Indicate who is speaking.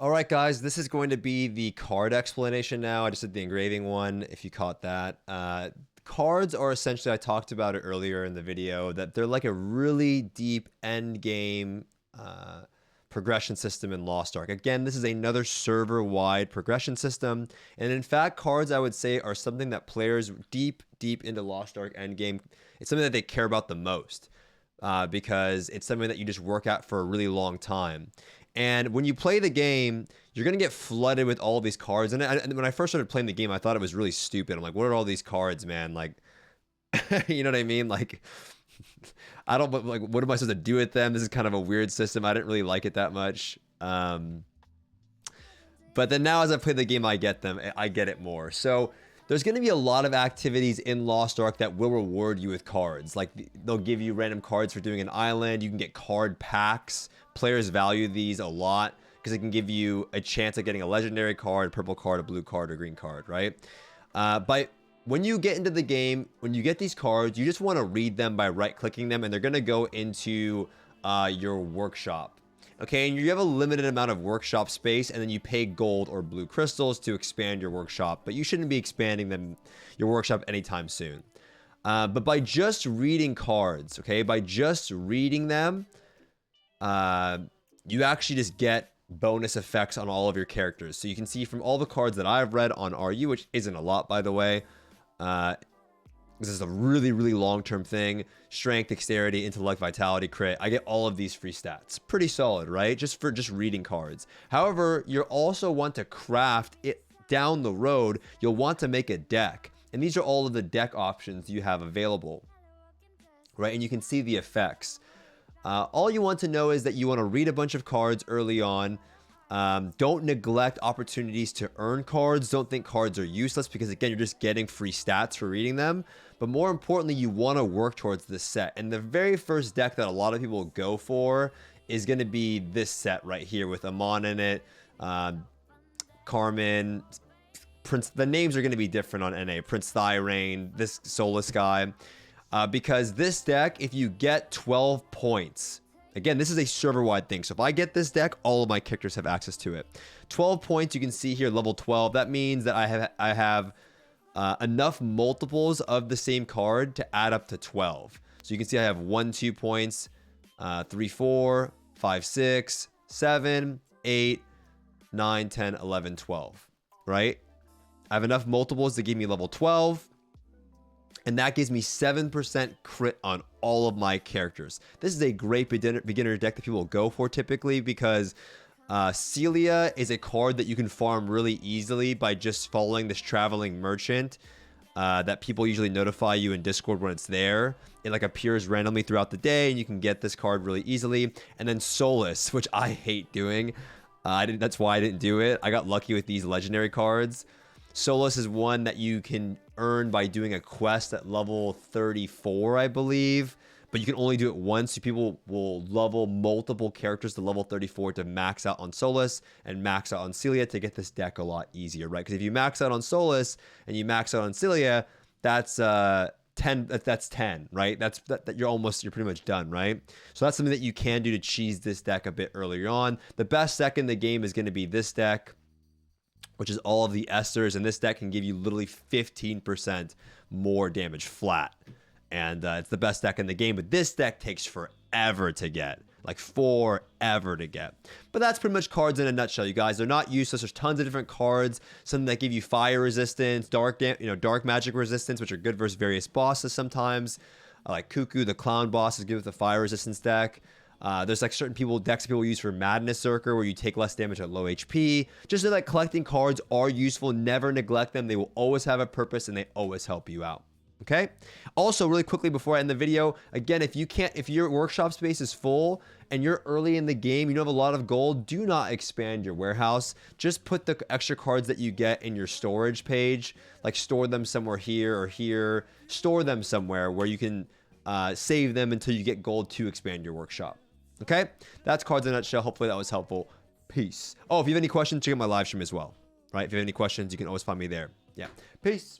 Speaker 1: All right, guys, this is going to be the card explanation now. I just did the engraving one, if you caught that. Cards are essentially, I talked about it earlier in the video, that they're like a really deep end game progression system in Lost Ark. Again, this is another server-wide progression system. And in fact, cards, I would say, are something that players deep into Lost Ark endgame, it's something that they care about the most. Because it's something that you just work at for a really long time. And when you play the game, you're going to get flooded with all these cards. And when I first started playing the game, I thought it was really stupid. I'm like, what are all these cards, man? Like, you know what I mean? Like, I don't, like, what am I supposed to do with them? This is kind of a weird system. I didn't really like it that much. But then now as I play the game, I get them. I get it more. So there's going to be a lot of activities in Lost Ark that will reward you with cards. Like, they'll give you random cards for doing an island. You can get card packs. Players value these a lot because it can give you a chance of getting a legendary card, a purple card, a blue card, or green card, right? But when you get into the game, when you get these cards, you just want to read them by right-clicking them, and they're going to go into your workshop. Okay, and you have a limited amount of workshop space, and then you pay gold or blue crystals to expand your workshop, but you shouldn't be expanding your workshop anytime soon. But by just reading cards, okay, by just reading them, you actually just get bonus effects on all of your characters. So you can see from all the cards that I've read on RU, which isn't a lot, by the way, this is a really long-term thing. Strength, dexterity, intellect, vitality, crit. I get all of these free stats. Pretty solid, right? Just for reading cards. However, you also want to craft it down the road. You'll want to make a deck. And these are all of the deck options you have available, right? And you can see the effects. All you want to know is that you want to read a bunch of cards early on. Don't neglect opportunities to earn cards. Don't think cards are useless because, again, you're just getting free stats for reading them. But more importantly, you want to work towards this set. And the very first deck that a lot of people go for is going to be this set right here with Amon in it, Carmen, Prince. The names are going to be different on NA. Prince Thirain, this Solus guy. Because this deck, if you get 12 points, again, this is a server-wide thing. So if I get this deck, all of my characters have access to it. 12 points, you can see here, level 12. That means that I have enough multiples of the same card to add up to 12. So you can see I have 1, 2 points, 3, 4, 5, 6, 7, 8, 9, 10, 11, 12, right? I have enough multiples to give me level 12. And that gives me 7% crit on all of my characters. This is a great beginner deck that people will go for typically because Celia is a card that you can farm really easily by just following this traveling merchant that people usually notify you in Discord when it's there. It like appears randomly throughout the day and you can get this card really easily. And then Solus, which I hate doing. That's why I didn't do it. I got lucky with these legendary cards. Solus is one that you can earn by doing a quest at level 34, I believe. But you can only do it once. So people will level multiple characters to level 34 to max out on Solus and max out on Celia to get this deck a lot easier, right? Because if you max out on Solus and you max out on Celia, that's 10. That's 10, right? You're pretty much done, right? So that's something that you can do to cheese this deck a bit earlier on. The best deck in the game is going to be this deck, which is all of the Esters, and this deck can give you literally 15% more damage flat. And it's the best deck in the game, but this deck takes forever to get. Like forever to get. But that's pretty much cards in a nutshell, you guys. They're not useless. There's tons of different cards. Some that give you fire resistance, dark magic resistance, which are good versus various bosses sometimes. Like Cuckoo, the clown boss, is good with the fire resistance deck. There's like certain decks people use for Madness Circle where you take less damage at low HP. Just know that collecting cards are useful. Never neglect them. They will always have a purpose and they always help you out. Okay. Also, really quickly before I end the video, again, if your workshop space is full and you're early in the game, you don't have a lot of gold, do not expand your warehouse. Just put the extra cards that you get in your storage page, like store them somewhere here or here. Store them somewhere where you can save them until you get gold to expand your workshop. Okay, that's cards in a nutshell. Hopefully that was helpful. Peace. Oh, if you have any questions, check out my live stream as well. Right? If you have any questions, you can always find me there. Yeah. Peace.